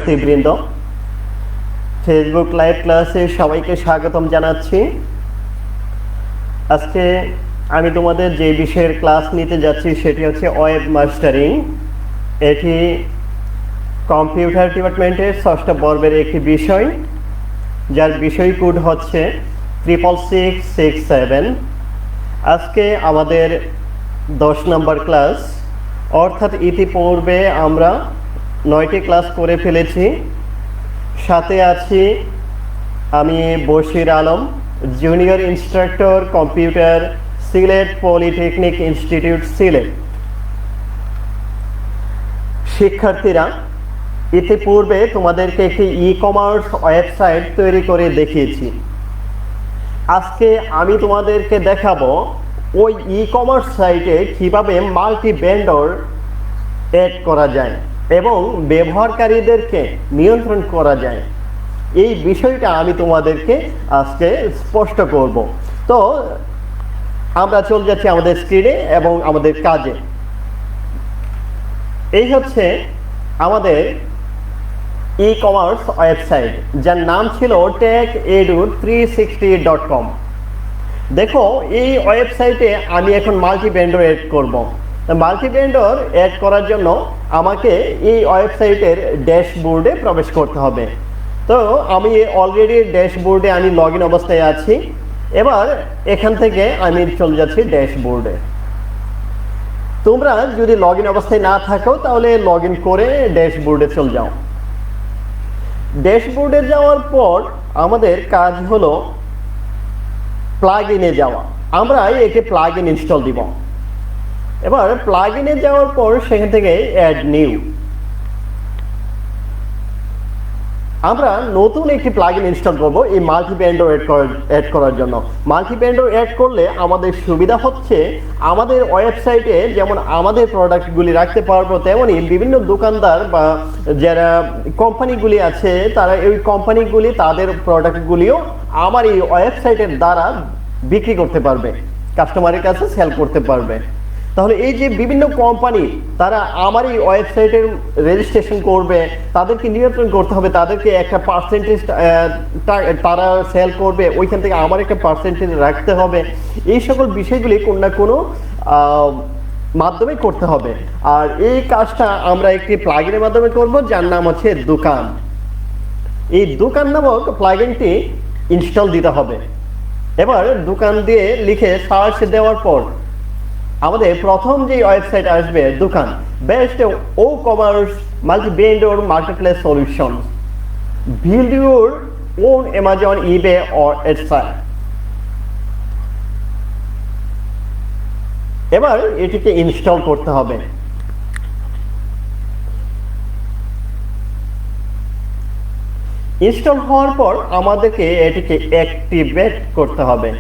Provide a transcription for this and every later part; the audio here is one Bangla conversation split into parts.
শিক্ষার্থীবৃন্দ, ফেসবুক লাইভ ক্লাসে সবাইকে স্বাগতম জানাচ্ছি। আজকে আমি তোমাদের যে বিষয়ের ক্লাস নিতে যাচ্ছি সেটি হচ্ছে ওয়েব মাস্টারিং। এটি কম্পিউটার ডিপার্টমেন্টের ষষ্ঠ পর্বের একটি বিষয়, যার বিষয় কোড হচ্ছে 66667। আজকে আমাদের 10 নম্বর ক্লাস, অর্থাৎ ইতিপূর্বে আমরা 9টি ক্লাস করে ফেলেছি। সাথে আছি আমি Bashir Alam, junior instructor computer, Sylhet polytechnic institute, Sylhet. শিক্ষার্থীরা, ইতিপূর্বে তোমাদেরকে একটি ই-কমার্স ওয়েবসাইট তৈরি করে দেখিয়েছি। আজকে আমি তোমাদেরকে দেখাবো ওই ই-কমার্স সাইটে কিভাবে মাল্টি ভেন্ডর অ্যাড করা যায় এবং ব্যবহারকারীদেরকে নিয়ন্ত্রণ করা যায়। এই বিষয়টা আমি তোমাদেরকে আজকে স্পষ্ট করব। তো আমরা চলে যাচ্ছি আমাদের স্ক্রিনে এবং আমাদের কাজে। এই হচ্ছে আমাদের ই-কমার্স ওয়েবসাইট, যার নাম ছিল techedu360.com। দেখো, এই ওয়েবসাইটে আমি এখন মাল্টি ভেন্ডর অ্যাড করব। মাল্টি ভেন্ডর অ্যাড করার জন্য আমাকে এই ওয়েবসাইটের ড্যাশবোর্ডে প্রবেশ করতে হবে। তো আমি অলরেডি ড্যাশবোর্ডে আমি লগ ইন অবস্থায় আছি। এবার এখান থেকে আমি চলে যাচ্ছি ড্যাশবোর্ডে। তোমরা যদি লগ ইন অবস্থায় না থাকো তাহলে লগ ইন করে ড্যাশবোর্ডে চলে যাও। ড্যাশবোর্ডে যাওয়ার পর আমাদের কাজ হলো প্লাগ ইনে যাওয়া। আমরা একটি প্লাগ ইন ইনস্টল দিব। এবার প্লাগ ইনে যাওয়ার পর সেখান থেকে অ্যাড নিউ, আমরা নতুন একটি প্লাগ ইন ইনস্টল করবো এই মাল্টি ভেন্ডর অ্যাড করার জন্য। মাল্টি ভেন্ডর অ্যাড করলে আমাদের সুবিধা হচ্ছে, আমাদের ওয়েবসাইটে যেমন আমাদের প্রোডাক্টগুলি রাখতে পারবো, তেমনই বিভিন্ন দোকানদার বা যারা কোম্পানিগুলি আছে তারা এই কোম্পানিগুলি তাদের প্রোডাক্টগুলিও আমার এই ওয়েবসাইটের দ্বারা বিক্রি করতে পারবে, কাস্টমারের কাছে সেল করতে পারবে। তাহলে এই যে বিভিন্ন কোম্পানি তারা আমার এই ওয়েবসাইটের রেজিস্ট্রেশন করবে, তাদেরকে নিয়ন্ত্রণ করতে হবে, তাদেরকে একটা পার্সেন্টেজ তারা সেল করবে, ওইখান থেকে আমার একটা পার্সেন্টেজ রাখতে হবে। এই সকল বিষয়গুলি কোনো না কোনো মাধ্যমে করতে হবে। আর এই কাজটা আমরা একটি প্লাগইনের মাধ্যমে করব, যার নাম হচ্ছে দোকান। এই দোকান নামক প্লাগইনটি ইনস্টল দিতে হবে। এবার দোকান দিয়ে লিখে সার্চ দেওয়ার পর আমাদের প্রথম যে ওয়েবসাইট আসবে Dokan, best ecommerce multi vendor marketplace solution, build your own Amazon, eBay or etcetera. এবার এটিকে ইনস্টল করতে হবে। ইনস্টল হওয়ার পর আমাদেরকে এটিকে অ্যাক্টিভেট করতে হবে।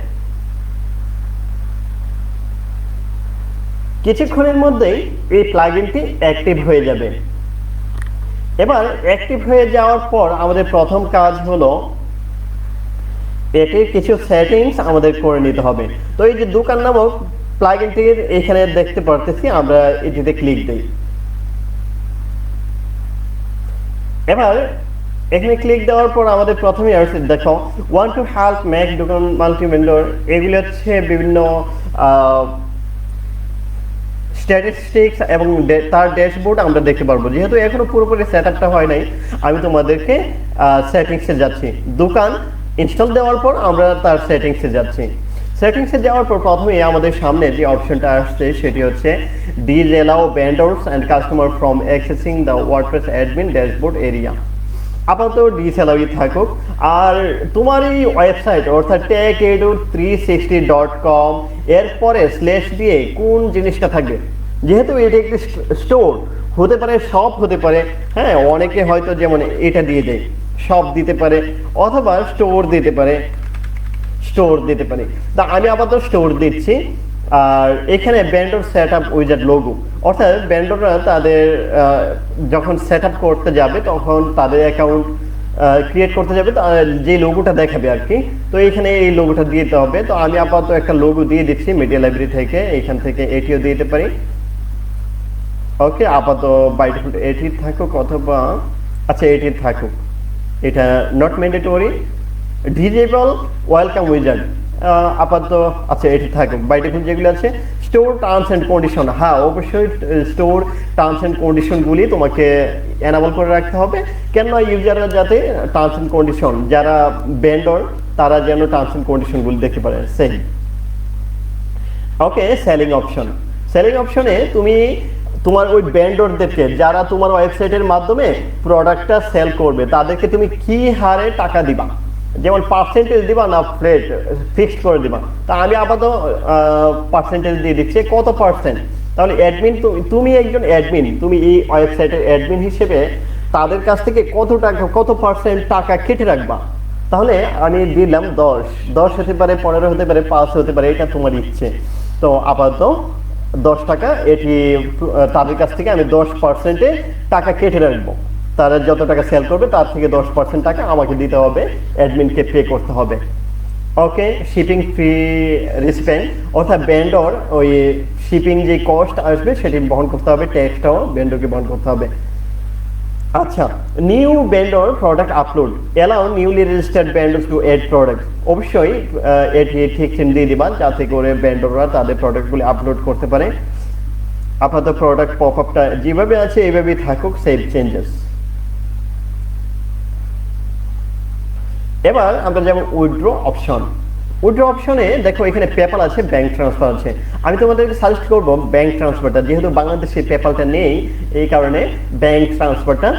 কিছুক্ষণের মধ্যেই এই প্লাগইনটি অ্যাক্টিভ হয়ে যাবে। এবার অ্যাক্টিভ হয়ে যাওয়ার পর আমাদের প্রথম কাজ হলো এটির কিছু সেটিংস আমাদের করে নিতে হবে। তো এই যে দোকান নামক প্লাগইনটির এখানে দেখতে পারতেছি, আমরা এটিতে ক্লিক দিই। এবার এখানে ক্লিক দেওয়ার পর আমাদের প্রথমেই আসছে, দেখো, ওয়ান্ট টু হেল্প মেক দোকান মাল্টি ভেন্ডর। এগুলি হচ্ছে বিভিন্ন স্ট্যাটিস্টিক্স এবং তার ড্যাশবোর্ড আমরা দেখতে পারবো। যেহেতু এখনো পুরোপুরি সেট আপটা হয় নাই, আমি তোমাদেরকে সেটিংসে যাচ্ছি। দোকান ইনস্টল দেওয়ার পর আমরা তার সেটিংসে যাচ্ছি। সেটিংসে যাওয়ার পর প্রথমেই আমাদের সামনে যে অপশনটা আসছে সেটি হচ্ছে disallow vendors and customer from accessing the WordPress admin dashboard area. আপাতত ডিসঅ্যালাউই থাকুক। আর তোমার এই ওয়েবসাইট অর্থাৎ techedu360.com এরপরে স্ল্যাশ দিয়ে কোন জিনিসটা থাকবে, যেহেতু এটা একটি স্টোর হতে পারে, সব হতে পারে, হ্যাঁ, অনেকে হয়তো যেমন এটা দিয়ে দেয়, সব দিতে পারে, অথবা স্টোর দিতে পারে, তা আমি আপাতত স্টোর দিচ্ছি। আর এখানে ভেন্ডর সেটআপ উইজার্ড লোগো, অর্থাৎ ভেন্ডররা তাদের যখন সেটআপ করতে যাবে তখন তাদের অ্যাকাউন্ট ক্রিয়েট করতে যাবে, যে লোগোটা দেখাবে আর কি। তো এখানে এই লোগোটা দিতে হবে। তো আমি আপাতত একটা লোগো দিয়ে দিচ্ছি মিডিয়া লাইব্রেরি থেকে, এখান থেকে এটিও দিতে পারি। ওকে, আপাতত বাই ডিফল্ট এটি থাকুক, অথবা আচ্ছা এটি থাকুক, এটা not mandatory. Disable welcome wizard আপাতত আচ্ছা এটি থাকুক। বাই ডিফল্ট যেগুলো আছে স্টোর টার্মস অ্যান্ড কন্ডিশন, হ্যাঁ অবশ্যই স্টোর টার্মস অ্যান্ড কন্ডিশনগুলি তোমাকে এনাবল করে রাখতে হবে। কেন ইউজাররা যাতে টার্মস অ্যান্ড কন্ডিশন, যারা ভেন্ডর তারা যেন টার্মস অ্যান্ড কন্ডিশনগুলি দেখতে পারে। সেই ওকে, সেলিং অপশন। সেলিং অপশনে তুমি তোমার ওই ভেন্ডরদেরকে, যারা তোমার ওয়েবসাইটের মাধ্যমে প্রোডাক্টটা সেল করবে, তাদেরকে তুমি কি হারে টাকা দিবা, যেমন পার্সেন্টেজ দিবা না ফ্লেট ফিক্সড করে দিবা। তা আমি আপাতত পার্সেন্টেজ দিয়ে দিচ্ছি। কত পার্সেন্ট? তাহলে অ্যাডমিন, তুমি একজন অ্যাডমিন, তুমি এই ওয়েবসাইটের অ্যাডমিন হিসেবে তাদের কাছ থেকে কত টাকা, কত পার্সেন্ট টাকা কেটে রাখবা। তাহলে আমি দিলাম 10 হতে পারে, 15 হতে পারে, 5 হতে পারে, এটা তোমার ইচ্ছে। তো আপাতত 10 টাকা, এটি তাদের কাছ থেকে আমি 10% টাকা কেটে রাখবো। তারা যত টাকা সেল করবে তার থেকে 10% টাকা আমাকে দিতে হবে, অ্যাডমিনকে পে করতে হবে। ওকে, শিপিং ফি রিসপেন্ড, অর্থাৎ ভেন্ডর ওই শিপিং যে কস্ট আসবে সেটি বহন করতে হবে, ট্যাক্সটাও ভেন্ডরকে বহন করতে হবে। আচ্ছা, new vendor product upload, allow newly registered vendors to add product. অবশ্যই এটি ঠিক দিয়ে দিবা যাতে করে ভেন্ডররা তাদের প্রোডাক্টগুলি আপলোড করতে পারে। আপাতত প্রোডাক্ট পপ আপটা যেভাবে আছে এইভাবেই থাকুক, সেভ চেঞ্জেস। এবার আমরা যেমন উইথড্র অপশন। উইথড্র অপশনে দেখো এখানে পেপাল আছে, ব্যাংক ট্রান্সফার আছে। আমি তোমাদেরকে সাজেস্ট করব ব্যাংক ট্রান্সফারটা, যেহেতু বাংলাদেশে পেপালটা নেই এই কারণে ব্যাংক ট্রান্সফারটা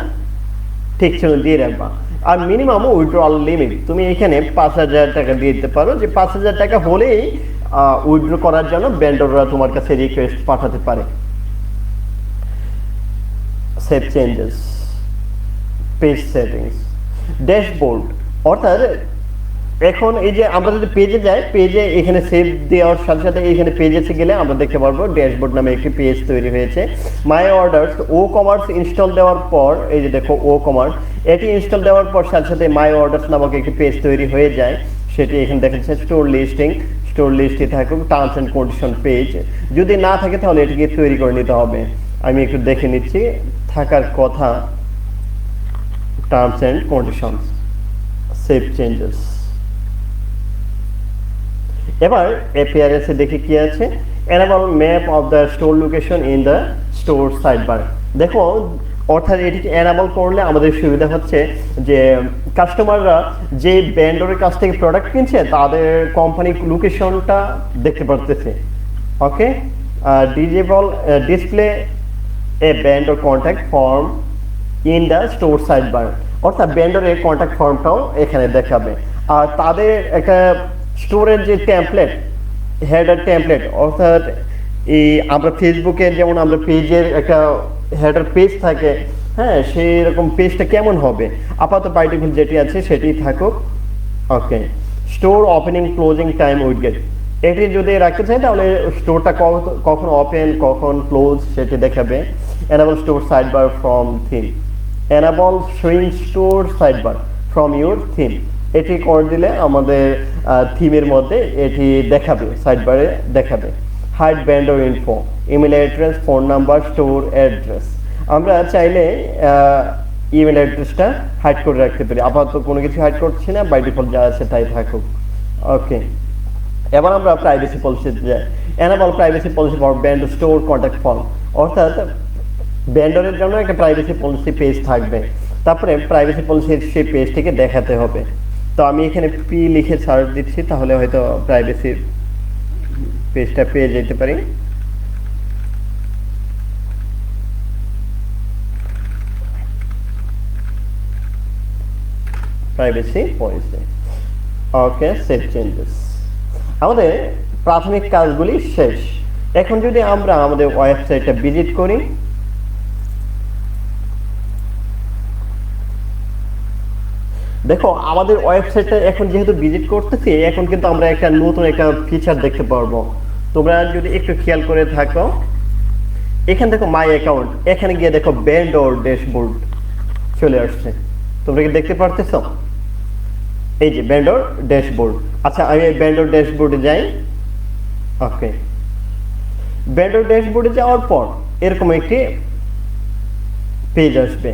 ঠিক ছিল দিয়ে রাখবা। আর মিনিমাম উইথড্রল লিমিট তুমি এখানে 5,000 টাকা দিয়ে দিতে পারো, যে 5,000 টাকা হলেই উইথড্র করার জন্য ভেন্ডররা তোমার কাছে রিকোয়েস্ট পাঠাতে পারে। Save changes, page settings, dashboard. অর্থাৎ এখন এই যে আমরা যদি পেজে যাই, পেজে এখানে সেভ দেওয়ার সাথে সাথে এখানে পেজে গেলে আমরা দেখতে পারবো ড্যাশবোর্ড নামে একটি পেজ তৈরি হয়েছে। মাই অর্ডার্স ও কমার্স ইনস্টল দেওয়ার পর, এই যে দেখো ও কমার্স, এটি ইনস্টল দেওয়ার পর সাথে সাথে মাই অর্ডার্স নামক একটি পেজ তৈরি হয়ে যায়। সেটি এখানে দেখাচ্ছে স্টোর লিস্টিং, স্টোর লিস্টে থাকুক টার্মস অ্যান্ড কন্ডিশন পেজ। যদি না থাকে তাহলে এটিকে তৈরি করে নিতে হবে। আমি একটু দেখে নিচ্ছি, থাকার কথা terms and condition, save changes. এবার অ্যাপিয়ারেন্স এ দেখি কি আছে, enable map of the store location in the store sidebar. দেখো অর্থাৎ এটিকে এনাবল করলে আমাদের সুবিধা হচ্ছে যে কাস্টমাররা যে ভেন্ডরের কাছ থেকে প্রোডাক্ট কিনছে তাদের কোম্পানির লোকেশনটা দেখতে পারতেছে। Okay, disable display a vendor contact form in the store sidebar, অর্থাৎ ভেন্ডরের কন্ট্যাক্ট ফর্মটাও এখানে দেখাবে। আর তাদের একটা স্টোরের যে টেমপ্লেট, হেডার টেমপ্লেট, অর্থাৎ এই আমরা ফেসবুকে যেমন আমরা পেজের একটা হেডার পেজ থাকে, হ্যাঁ সেই রকম পেজটা কেমন হবে, আপাতত বাই ডিফল্ট যেটি আছে সেটি থাকুক। Okay, store opening closing time widget, এটি যদি রাখতে চাই তাহলে স্টোরটা কখন ওপেন কখন ক্লোজ সেটি দেখাবে। Enable store sidebar from theme, enable swing store sidebar from your theme, এটি করে দিলে আমাদের থিমের মধ্যে এটি দেখাবে, সাইডবারে দেখাবে। Hide vendor info, email address, phone number, store address. আমরা চাইলে ইমেল অ্যাড্রেসটা হাইড করে রাখতে পারি, আপাতত কোনো কিছু হাইড করছি না, বাই ডিফল্ট যা আছে তাই থাকুক। ওকে, এবার আমরা প্রাইভেসি পলিসিতে যাই। Enable privacy policy for vendor store contact form, অর্থাৎ ভেন্ডরের জন্য একটা প্রাইভেসি পলিসি পেজ থাকবে, তারপরে প্রাইভেসি পলিসির সেই পেজটিকে দেখাতে হবে। তো আমি এখানে পি লিখে সার্চ দিচ্ছি, তাহলে হয়তো প্রাইভেসির পেজটা পেয়ে যেতে পারি। প্রাইভেসি পলিসি, ওকে, সেভ চেঞ্জেস। আমাদের প্রাথমিক কাজগুলি শেষ। এখন যদি আমরা আমাদের ওয়েবসাইটটা ভিজিট করি, দেখো আমাদের ওয়েবসাইটটা এখন যেহেতু ভিজিট করতেছি, এখন কিন্তু আমরা একটা নতুন একটা ফিচার দেখতে পারবো। তোমরা যদি একটু খেয়াল করে থাকো, এখানে দেখো মাই অ্যাকাউন্ট, এখানে গিয়ে দেখো ভেন্ডর ড্যাশবোর্ড চলে আসছে। তোমরা কি দেখতে পারতেছো? এই যে ভেন্ডর ড্যাশবোর্ড। আচ্ছা, আমি ভেন্ডর ড্যাশবোর্ডে যাই। ওকে, ভেন্ডর ড্যাশবোর্ডে যাওয়ার পর এরকম একটি পেজ আসবে।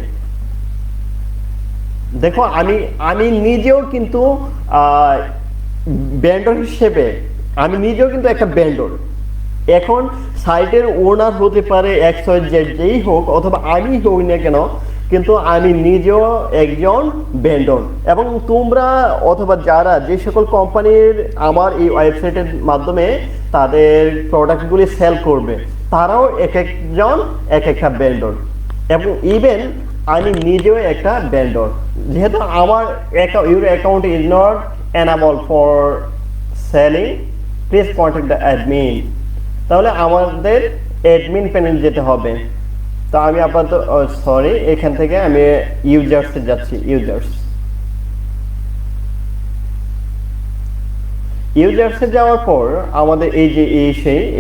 দেখো আমি আমি নিজেও কিন্তু ভেন্ডর হিসেবে আমি নিজেও কিন্তু একটা ভেন্ডর। এখন সাইটের ওনার হতে পারে এক্স ওয়াই জেড যেই হোক অথবা আমি হই না কেন, কিন্তু আমি নিজেও একজন ভেন্ডর। এবং তোমরা অথবা যারা যে সকল কোম্পানির আমার এই ওয়েবসাইটের মাধ্যমে তাদের প্রোডাক্টগুলি সেল করবে, তারাও এক একজন এক একটা ভেন্ডর। এবং ইভেন আমি নিজেও একটা ভেন্ডর, যেহেতু আমার your account is not enable for selling, please contact the admin. তাহলে আমাদের অ্যাডমিন প্যানেল যেতে হবে। তো আমি আপাতত সরি, এখান থেকে আমি ইউজার্সে যাচ্ছি। ইউজার্সে যাওয়ার পর আমাদের এই যে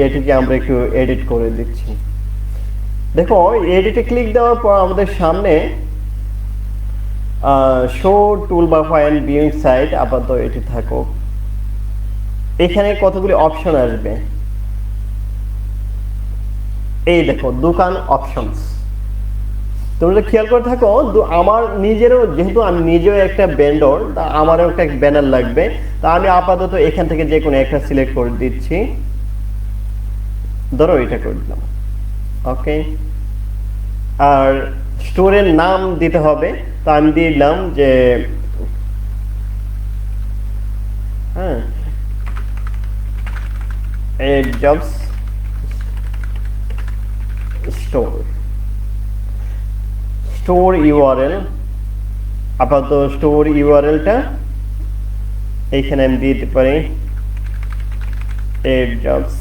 এটিকে আমরা একটু এডিট করে দিচ্ছি। দেখো এডিটে ক্লিক দেওয়ার পর আমাদের সামনে show toolbar while viewing site, আপাতত এটি থাকুক। এখানে কতগুলি অপশন আসবে, এই দেখো দোকান অপশনস। তোমরা খেয়াল করে থাকো, আমার নিজেরও যেহেতু আমি নিজেও একটা ভেন্ডর, তা আমারও একটা ব্যানার লাগবে। তা আমি আপাতত এখান থেকে যে কোনো একটা সিলেক্ট করে দিচ্ছি, ধরো এটা করে দিলাম, ওকে। আর স্টোরের নাম দিতে হবে, তো আমি দিলাম যে হ্যাঁ জবস স্টোর ইউআরএল। আপাতত স্টোর ইউআরএলটা এইখানে আমি দিতে পারি jobs,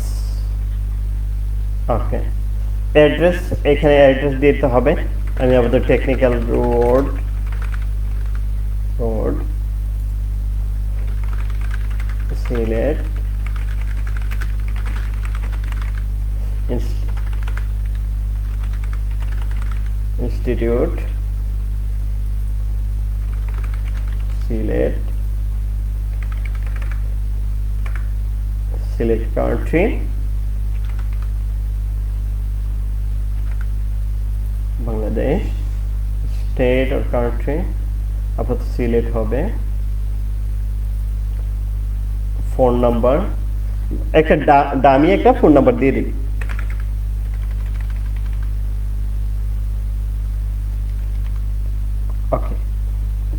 ওকে। অ্যাড্রেস, এখানে অ্যাড্রেস দিতে হবে। আমি আপাতত technical road Sylhet institute Sylhet country Bangladesh, state আর কান্ট্রি আপাতত সিলেট হবে। ফোন নাম্বার, একটা দামি একটা ফোন নাম্বার দিয়ে দিই। ওকে,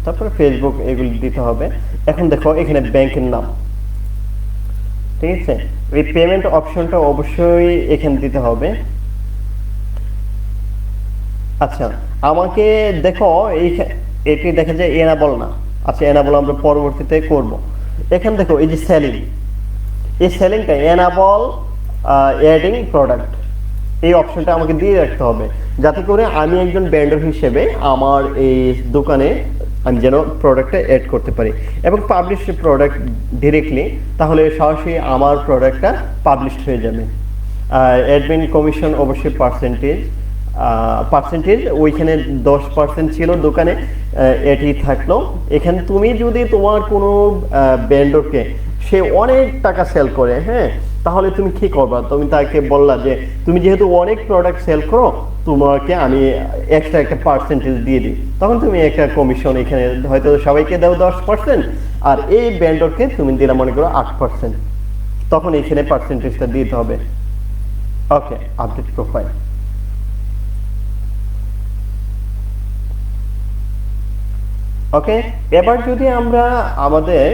তারপরে ফেসবুক এগুলি দিতে হবে। এখন দেখো এখানে ব্যাংকের নাম, ঠিক আছে। এই পেমেন্ট অপশনটা অবশ্যই এখানে দিতে হবে। আচ্ছা, আমাকে দেখো এটি দেখা যায় এনাবল না। আচ্ছা, এনাবল আমরা পরবর্তীতে করব। এখানে দেখো এই যে সেলিং, এই সেলিংটা এনাবল অ্যাডিং প্রোডাক্ট, এই অপশনটা আমাকে দিয়ে রাখতে হবে, যাতে করে আমি একজন ভেন্ডর হিসেবে আমার এই দোকানে আমি যেন প্রোডাক্টটা অ্যাড করতে পারি এবং পাবলিশ প্রোডাক্ট ডিরেক্টলি, তাহলে সরাসরি আমার প্রোডাক্টটা পাবলিশ হয়ে যাবে। অ্যাডমিন কমিশন অবশ্যই পার্সেন্টেজ ওইখানে 10% ছিল দোকানে, এটি থাকলো। এখানে তুমি যদি তোমার কোনো ভেন্ডরকে সে অনেক টাকা সেল করে, হ্যাঁ, তাহলে তুমি কি করবা? তুমি তাকে বললা যে তুমি যেহেতু অনেক প্রোডাক্ট সেল করো, তোমাকে আমি এক্সট্রা একটা পার্সেন্টেজ দিয়ে দিই। তখন তুমি একটা কমিশন এখানে হয়তো সবাইকে দাও 10%, আর এই ভেন্ডরকে তুমি দিলা মনে করো 8%, তখন এখানে পার্সেন্টেজটা দিতে হবে। ওকে, আপডেট প্রোফাইল। ওকে, এবার যদি আমরা আমাদের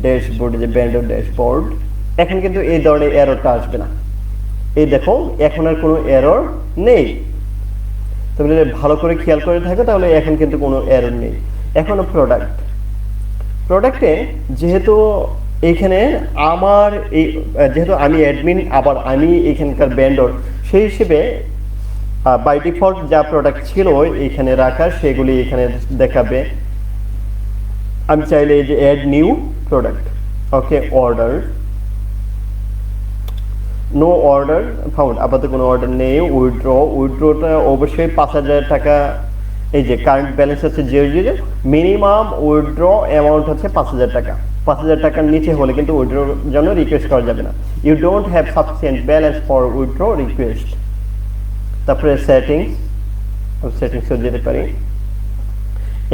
ড্যাশবোর্ডে যে ভেন্ডর ড্যাশবোর্ড, এখন কিন্তু এই ধরনের এররটা আসবে না। এই দেখো এখন আর কোনো এরর নেই। তুমি যদি ভালো করে খেয়াল করে থাকো তাহলে এখন কিন্তু কোনো এরর নেই। এখনো প্রোডাক্টে যেহেতু এইখানে আমার এই যেহেতু আমি অ্যাডমিন, আবার আমি এখানকার ভেন্ডর, সেই হিসেবে বাই ডিফল্ট যা প্রোডাক্ট ছিল এখানে রাখা সেগুলি এখানে দেখাবে। আমি চাইলে এই যে অ্যাড নিউ প্রোডাক্ট, ওকে, অর্ডার, নো অর্ডার ফাউন্ড, আপাতত কোনো অর্ডার নেই। উইথড্রটা অবশ্যই 5,000 টাকা। এই যে কারেন্ট ব্যালেন্স হচ্ছে 0, মিনিমাম উইথড্র অ্যামাউন্ট হচ্ছে 5,000 টাকা। 5,000 টাকার নিচে হলে কিন্তু উইথড্রর জন্য রিকোয়েস্ট করা যাবে না। You don't have sufficient balance for withdraw request. তারপরে সেটিংসও যেতে পারি।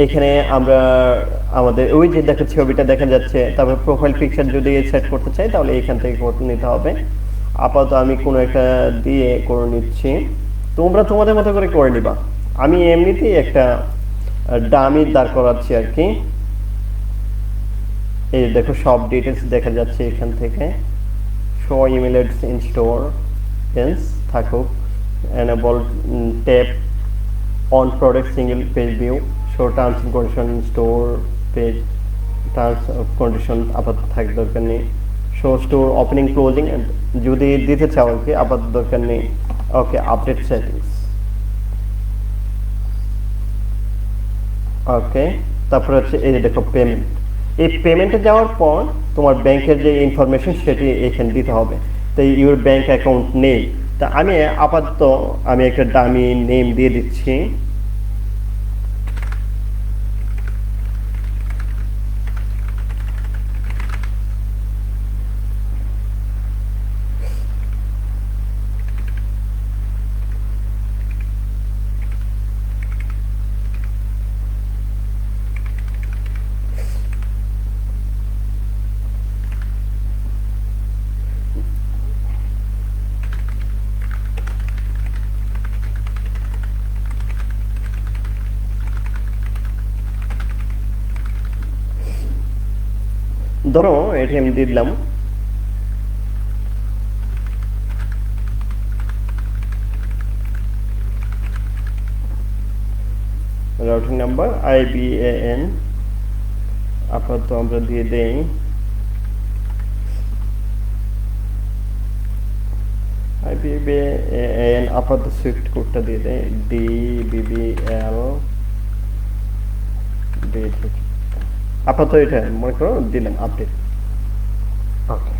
এখানে আমরা আমাদের ওই যে দেখো ছবিটা দেখা যাচ্ছে, তারপর প্রোফাইল পিকচার যদি সেট করতে চাই তাহলে এখান থেকে করে নিতে হবে। আপাতত আমি কোনো একটা দিয়ে করে নিচ্ছি, তোমরা তোমাদের মতো করে করে নিবা। আমি এমনিতেই একটা ডামি দাঁড় করাচ্ছি আর কি। এই দেখো সব ডিটেলস দেখা যাচ্ছে এখান থেকে। Show email address in store এন্স থাকুক, enable tab on product single page view, show terms and condition store page, terms of condition আপাতত থাকার দরকার নেই। শো স্টোর ওপেনিং ক্লোজিং যদি দিতে চাও আর কি, আপাতত দরকার নেই। ওকে, আপডেট সেটিংস। ওকে, তারপরে হচ্ছে এই যে দেখো পেমেন্ট। এই পেমেন্টে যাওয়ার পর তোমার ব্যাংকের যে ইনফরমেশন সেটি এখানে দিতে হবে। তো ইউর ব্যাংক অ্যাকাউন্ট নেই, তা আমি আপাতত আমি একটা ডামি নেম দিয়ে দিচ্ছি। ধরো এটি আমি দিয়ে দিলাম। রাউটিং নাম্বার IBAN আপাতত আমরা দিয়ে দেই। IBAN আপাতত সুইফট কোডটা দিয়ে দেই DBBL আপাতত এটা মনে করো দিলাম আপডেট। ওকে,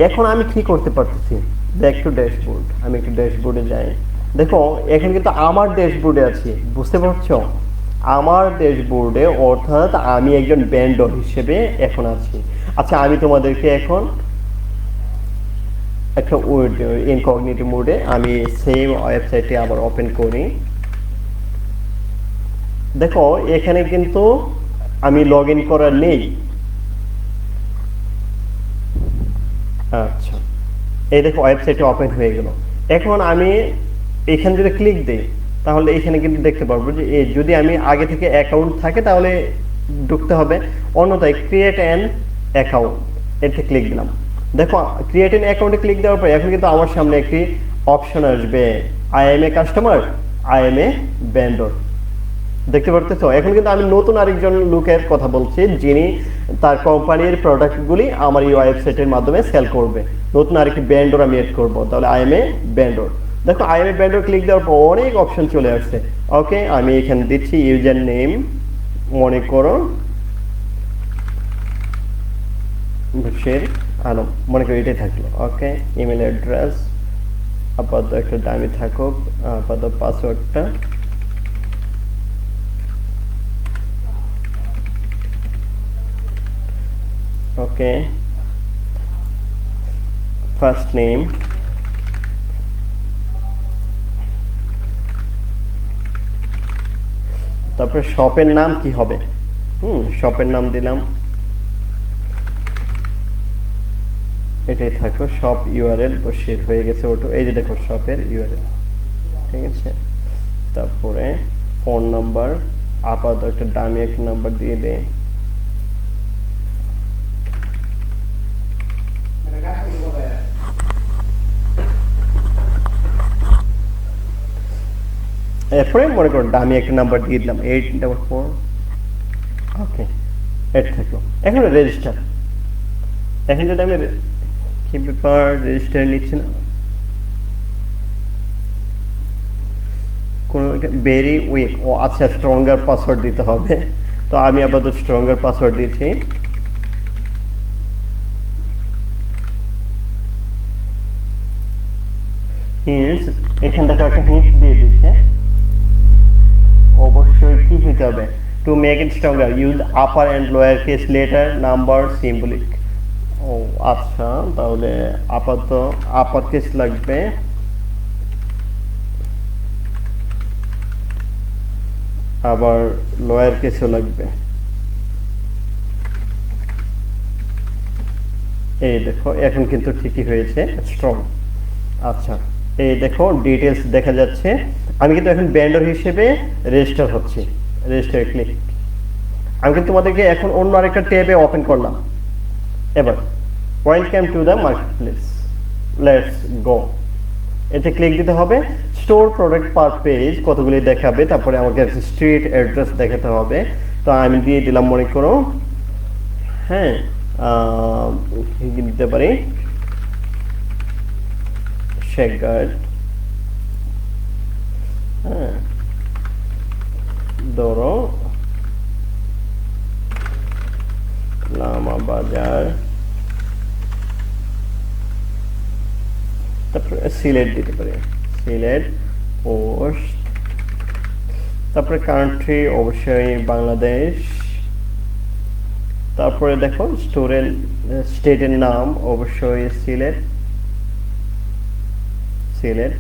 এখন আমি কি করতে পারতেছি, ব্যাক টু ড্যাশবোর্ড। আমি একটু ড্যাশবোর্ডে যাই। দেখো এখন কিন্তু আমার ড্যাশবোর্ডে আছি, বুঝতে পারছো? আমার ড্যাশবোর্ডে, অর্থাৎ আমি একজন ভেন্ডর হিসেবে এখন আছি। আচ্ছা, আমি তোমাদেরকে এখন একটা ইনকগনিটো মোডে আমি সেম ওয়েবসাইটে আবার ওপেন করি। দেখো এখানে কিন্তু আমি লগ ইন করা নেই। আচ্ছা, এই দেখো ওয়েবসাইটে ওপেন হয়ে গেল। এখন আমি এখানে যদি ক্লিক দিই তাহলে এখানে কিন্তু দেখতে পারবো যে যদি আমি আগে থেকে অ্যাকাউন্ট থাকে তাহলে ঢুকতে হবে, অন্যথায় ক্রিয়েট অ্যান অ্যাকাউন্ট এতে ক্লিক দিলাম। দেখো ক্রিয়েট অ্যান অ্যাকাউন্টে ক্লিক দেওয়ার পর এখন কিন্তু আমার সামনে একটি অপশন আসবে, I M A customer, I M A vendor. দেখতে পারতেছো এখন কিন্তু আমি নতুন আরেকজন লোকের কথা বলছি যিনি তার কোম্পানির প্রোডাক্টগুলি আমার এই ওয়েবসাইটের মাধ্যমে সেল করবে। নতুন আরেকটি ভেন্ডর আমি এড করব, তাহলে আই এম এ ভেন্ডর। দেখো I M A vendor click দেওয়ার পর অনেক অপশন চলে আসছে। ওকে, আমি এখানে দিচ্ছি ইউজার নেম, মনে করো বশির আলম, মনে করো এটাই থাকলো। ওকে, ইমেল অ্যাড্রেস আপাতত একটা দামি থাকুক, আপাতত পাসওয়ার্ডটা ওকে, ফার্স্ট নেম, তারপরে শপের নাম কি হবে, শপের নাম দিলাম, এটাই থাকলো শপ ইউআরএল। বসির হয়ে গেছে ওটো, এই যে দেখো শপের ইউআরএল, ঠিক আছে। তারপরে ফোন নাম্বার আপাতত একটা দামি একটা নাম্বার দিয়ে দেয়। এরপরে মনে করো দামি একটা নাম্বার দিয়ে দিলাম 844। ওকে, এটা থাকলো। এখন রেজিস্টার। এখন যদি আমি কি ব্যাপার, রেজিস্টার নিচ্ছি না, কোন ভেরি উইক। ও আচ্ছা, স্ট্রঙ্গার পাসওয়ার্ড দিতে হবে। তো আমি আপাতত স্ট্রঙ্গার পাসওয়ার্ড দিয়েছি। এখান থেকে একটা হিন্ট দিয়ে দিচ্ছে, অবশ্যই কি হতে হবে, to make it stronger use upper and lower case letter number symbolic. ও আচ্ছা, তাহলে আপাতত আপার কেস লাগবে। আবার লোয়ার কেসও লাগবে। এই দেখো এখন কিন্তু ঠিকই হয়েছে, স্ট্রং। আচ্ছা, এই দেখো ডিটেলস দেখা যাচ্ছে। আমি কিন্তু এখন ভেন্ডর হিসেবে রেজিস্টার হচ্ছি, রেজিস্টার ক্লিক। আমি কিন্তু তোমাদেরকে এখন অন্য আরেকটা ট্যাবে ওপেন করলাম। এবার welcome to the market place, let's go. এতে ক্লিক দিতে হবে। স্টোর প্রোডাক্ট পার পেজ কতগুলি দেখাবে, তারপরে আমাকে স্ট্রিট অ্যাড্রেস দেখাতে হবে। তো আমি দিয়ে দিলাম, মনে করো, হ্যাঁ, কি দিতে পারি, শেকগার্ড, হ্যাঁ, ধরো লামা বাজার, তারপরে সিলেট দিতে পারি, সিলেট পোস্ট, তারপরে কান্ট্রি অবশ্যই বাংলাদেশ, তারপরে দেখো স্টোরের স্টেটের নাম অবশ্যই Sylhet, Sylhet.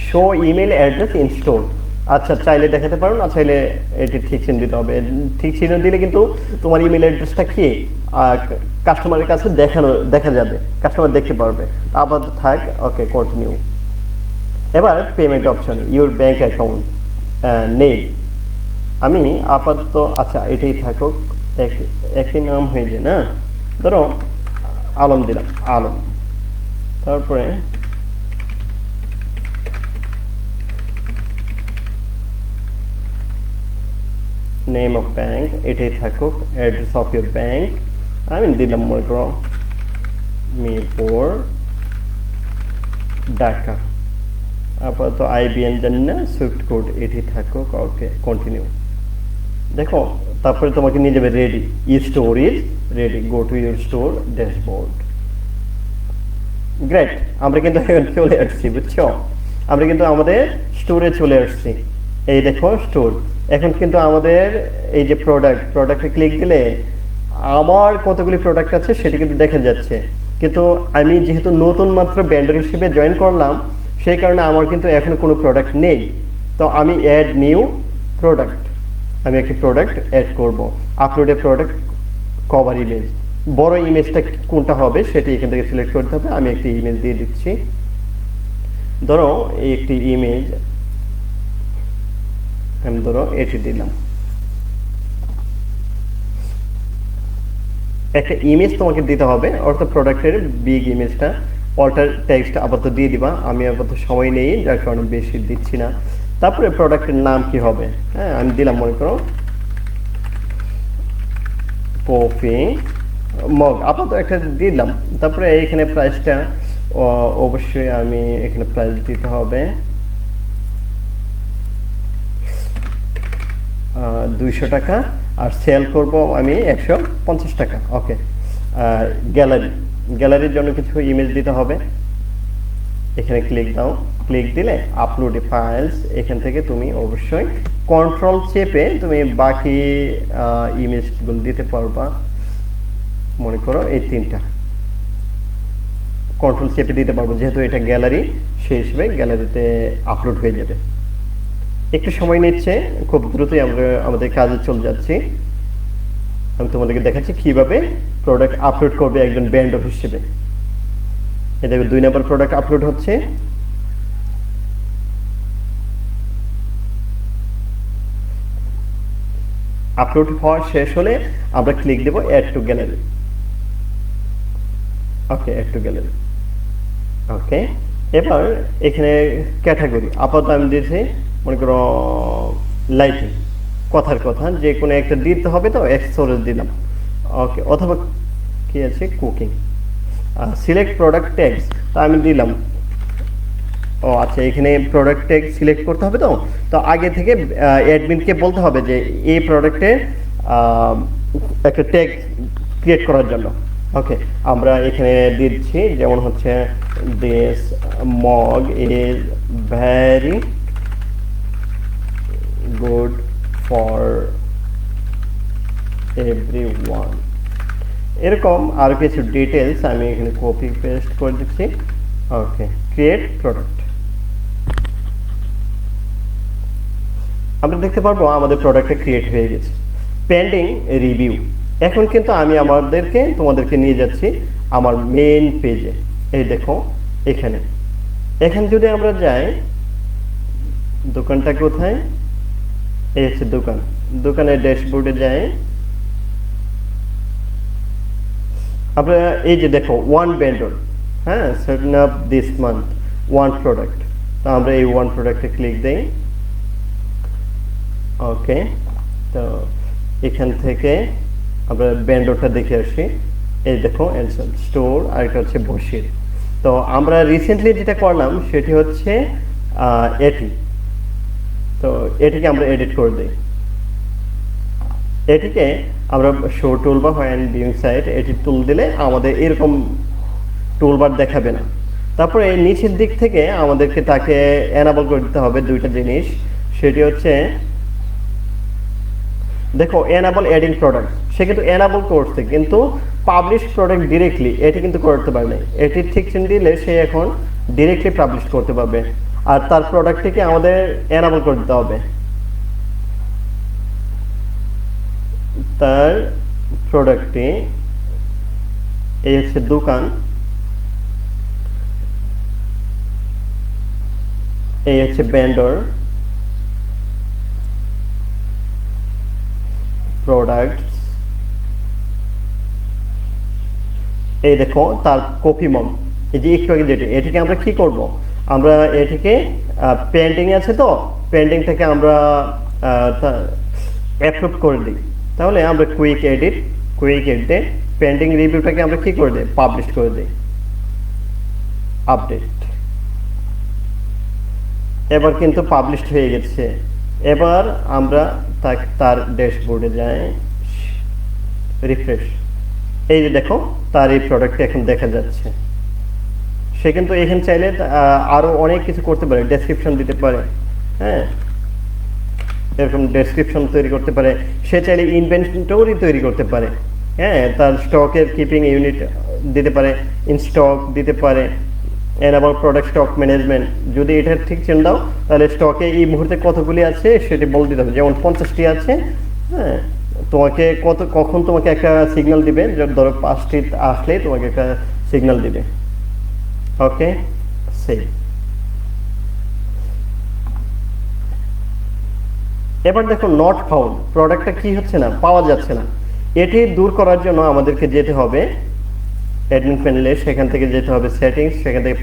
Show email address in store. আচ্ছা, চাইলে দেখাতে পারো, না চাইলে এটি ঠিক চিহ্ন দিতে হবে। ঠিক চিহ্ন দিলে কিন্তু তোমার ইমেল অ্যাড্রেসটা কি কাস্টমারের কাছে দেখা যাবে, কাস্টমার দেখতে পারবে। আপাতত থাক, ওকে, কন্টিনিউ। এবার payment option, your bank account নেই, আমি আপাতত, আচ্ছা এটাই থাকুক, একই নাম হয়ে যায় না, ধরো আলম দিলাম, আলম। তারপরে নেম অফ ব্যাংক এটাই থাকুক, অ্যাড্রেস অফ ইউর ব্যাংক আমি দিলাম, মনে করো মিরপুর, ঢাকা। আপাতত আইবিএন জানি না, সুইফট কোড এটি থাকুক, ওকে, কন্টিনিউ। দেখো তারপরে তোমাকে নিয়ে যাবে ready, E store is ready, go to your store dashboard. Great, আমরা কিন্তু এখন চলে আসছি, বুঝছো, আমরা কিন্তু আমাদের স্টোরে চলে আসছি। এই দেখো স্টোর, এখন কিন্তু আমাদের এই যে প্রোডাক্টে ক্লিক দিলে আমার কতগুলি প্রোডাক্ট আছে সেটা কিন্তু দেখা যাচ্ছে। কিন্তু আমি যেহেতু নতুন মাত্র ভেন্ডর হিসেবে জয়েন করলাম, সেই কারণে আমার কিন্তু এখনো কোনো প্রোডাক্ট নেই। তো আমি অ্যাড নিউ প্রোডাক্ট, আমি একটি প্রোডাক্ট অ্যাড করব। আপলোড এ প্রোডাক্ট কভার ইমেজ, বড় ইমেজটা কোনটা হবে সেটা এখান থেকে সিলেক্ট করতে হবে। আমি একটি ইমেজ দিয়ে দিচ্ছি, ধরো এই একটি ইমেজ আমি ধরো এটি দিলাম। একটা ইমেজ তোমাকে দিতে হবে, অর্থাৎ প্রোডাক্টের বিগ ইমেজটা, অল্টার টেক্সট আপাতত দিয়ে দিবা। আমি আপাতত সময় নেই, যার কারণে বেশি দিচ্ছি না। তারপরে প্রোডাক্টের নাম কি হবে, হ্যাঁ আমি দিলাম, মনে করো কফি মগ, আপাতত একটা দিলাম। তারপরে এইখানে প্রাইসটা অবশ্যই আমি এখানে প্রাইস দিতে হবে 200 টাকা, আর সেল করব আমি 150 টাকা, ওকে। গ্যালারির জন্য কিছু ইমেজ দিতে হবে, এখানে ক্লিক দাও, ক্লিক দিলে আপলোড ফাইলস, এখান থেকে তুমি অবশ্যই কন্ট্রোল চেপে তুমি বাকি ইমেজগুলো দিতে পারবা। মনে করো এই তিনটা কন্ট্রোল চেপে দিতে পারবো, যেহেতু এটা গ্যালারি, সেই হিসেবে গ্যালারিতে আপলোড হয়ে যাবে। একটু সময় নিচ্ছে, খুব দ্রুতই আমরা আমাদের কাজে চলে যাচ্ছি। আমি তোমাদেরকে দেখাচ্ছি কিভাবে প্রোডাক্ট আপলোড করবে একজন ভেন্ডর হিসেবে। এই দেখো 2 নম্বর প্রোডাক্ট আপলোড হচ্ছে। আপলোড হওয়া শেষ হলে আমরা ক্লিক দেব add to gallery, okay, add to gallery, okay. এবার এখানে ক্যাটাগরি আপাতত আমি দিয়েছি, মনে করো লাইটিং, কথার কথা যে কোনো একটা দিতে হবে, তো এক্সোরেজ দিলাম, ওকে, অথবা কি আছে কুকিং। সিলেক্ট প্রোডাক্ট ট্যাগস, তা আমি দিলাম, ও আচ্ছা, এখানে প্রোডাক্ট ট্যাগ সিলেক্ট করতে হবে। তো তো আগে থেকে অ্যাডমিনকে বলতে হবে যে এই প্রোডাক্টের একটা ট্যাগ ক্রিয়েট করার জন্য, ওকে। আমরা এখানে দিচ্ছি, যেমন হচ্ছে this mug is very good for everyone, এরকম আরো কিছু ডিটেলস আমি এখানে কপি পেস্ট করে দিচ্ছি, ওকে। ক্রিয়েট প্রোডাক্ট, আমরা দেখতে পারবো আমাদের প্রোডাক্টটা ক্রিয়েট হয়ে গেছে। Pending review. এখন কিন্তু আমি তোমাদেরকে নিয়ে যাচ্ছি আমার মেইন পেজে। এই দেখো এখানে যদি আমরা যাই, দোকানটা কোথায়, এই হচ্ছে দোকানের ড্যাশবোর্ডে যাই। আমরা এই যে দেখো ওয়ান ভেন্ডর, হ্যাঁ, setting up this month one product. তো আমরা এই ওয়ান প্রোডাক্টে ক্লিক দেই। ওকে, তো এখান থেকে আমরা ভেন্ডরটা দেখে আসি। এই দেখো স্টোর, আর এটা হচ্ছে বসির। তো আমরা রিসেন্টলি যেটা করলাম সেটি হচ্ছে এটি। তো এটিকে আমরা এডিট করে দিই। এটিকে আমরা show toolbar when viewing site, এটি টুল দিলে আমাদের এরকম টুলবার দেখাবে না। তারপরে নিচের দিক থেকে আমাদেরকে তাকে এনাবল করে দিতে হবে দুইটা জিনিস। সেটি হচ্ছে দেখো এনাবল এডিং প্রোডাক্ট, সে কিন্তু এনাবল করছে কিন্তু পাবলিশ প্রোডাক্ট ডিরেক্টলি এটি কিন্তু করতে পারে না। এটি ঠিক চিহ্ন দিলে সে এখন ডিরেক্টলি পাবলিশ করতে পারবে, আর তার প্রোডাক্টটিকে আমাদের এনাবল করে দিতে হবে। তার প্রোডাক্টটি এই হচ্ছে দোকান, এই হচ্ছে ভেন্ডর, প্রোডাক্ট, এই দেখো তার কপি মম। এই যে একটু আগে যেটি, এটিকে আমরা কি করব, আমরা এটিকে পেন্ডিং আছে, তো পেন্ডিং থেকে আমরা অ্যাপ্রুভ করে দিই। তাহলে আমরা কুইক এডিটে পেন্ডিং রিভিউটাকে আমরা কি করে দিই, পাবলিশ করে দিই, আপডেট। এবার কিন্তু পাবলিশড হয়ে গেছে। এবার আমরা তার ড্যাশবোর্ডে যাই, রিফ্রেশ। এই যে দেখো তার এই প্রোডাক্টটা এখন দেখা যাচ্ছে। সে কিন্তু এখানে চাইলে আরো অনেক কিছু করতে পারে, ডেসক্রিপশন দিতে পারে, হ্যাঁ, এরকম ডেসক্রিপশন তৈরি করতে পারে। সে চাইলে ইনভেন্টরি তৈরি করতে পারে, হ্যাঁ, তার স্টকের কিপিং ইউনিট দিতে পারে, ইন স্টক দিতে পারে, এনাবল প্রোডাক্ট স্টক ম্যানেজমেন্ট। যদি এটা ঠিক চেন দাও তাহলে স্টকে এই মুহূর্তে কতগুলি আছে সেটি বলে দিতে হবে। যেমন 50টি আছে, হ্যাঁ, তোমাকে কখন তোমাকে একটা সিগন্যাল দিবে, ধরো 5টি আসলে তোমাকে একটা সিগন্যাল দিবে। ওকে, সেই এবার দেখো নট ফাউন্ড, প্রোডাক্টটা কি হচ্ছে না, পাওয়া যাচ্ছে না। এটি দূর করার জন্য আমাদেরকে যেতে হবে অ্যাডমিন প্যানেলে, সেখান থেকে যেতে হবে সেটিংস, সেখান থেকে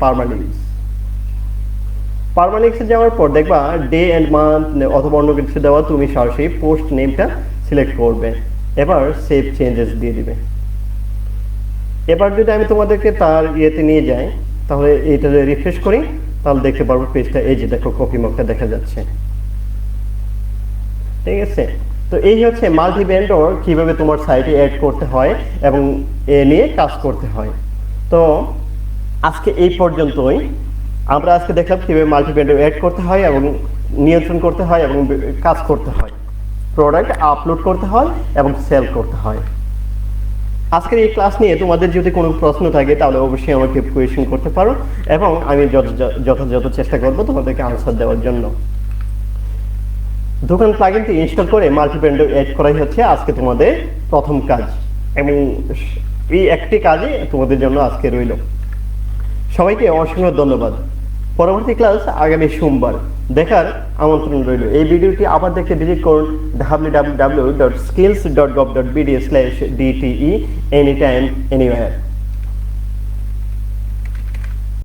পারমালিংসে যাওয়ার পর দেখবা ডে এন্ড মান্থ অথবা অন্য কিছু দেওয়া, তুমি সরাসরি পোস্ট নেমটা সিলেক্ট করবে। এবার সেভ চেঞ্জেস দিয়ে দিবে। এবার যদি আমি তোমাদেরকে তার ইয়েতে নিয়ে যাই, তাহলে এটা রিফ্রেশ করি, তাহলে দেখতে পারবো পেজটা এই যে দেখো কপি মকটা দেখা যাচ্ছে। ঠিক আছে, তো এই হচ্ছে মাল্টি ভেন্ডর কিভাবে তোমার সাইটে অ্যাড করতে হয় এবং এ নিয়ে কাজ করতে হয়। তো আজকে এই পর্যন্তই। আমরা আজকে দেখলাম কিভাবে মাল্টি ভেন্ডর অ্যাড করতে হয় এবং নিয়ন্ত্রণ করতে হয় এবং কাজ করতে হয়, প্রোডাক্ট আপলোড করতে হয় এবং সেল করতে হয়। আজকের এই ক্লাস নিয়ে তোমাদের যদি কোনো প্রশ্ন থাকে তাহলে অবশ্যই আমাকে কোয়েশ্চেন করতে পারো এবং আমি যথাযথ চেষ্টা করব তোমাদেরকে আনসার দেওয়ার জন্য। দোকান প্লাগইনটি ইনস্টল করে মাল্টি ভেন্ডর অ্যাড করাই হচ্ছে আজকে তোমাদের প্রথম কাজ, এবং এই একটি কাজই তোমাদের জন্য আজকে রইল। সবাইকে অসংখ্য ধন্যবাদ। পরবর্তী ক্লাস আগামী সোমবার দেখার আমন্ত্রণ রইল। এই ভিডিওটি আবার দেখতে ভিজিট করুন www.skills.gov.bd/dte anytime anywhere।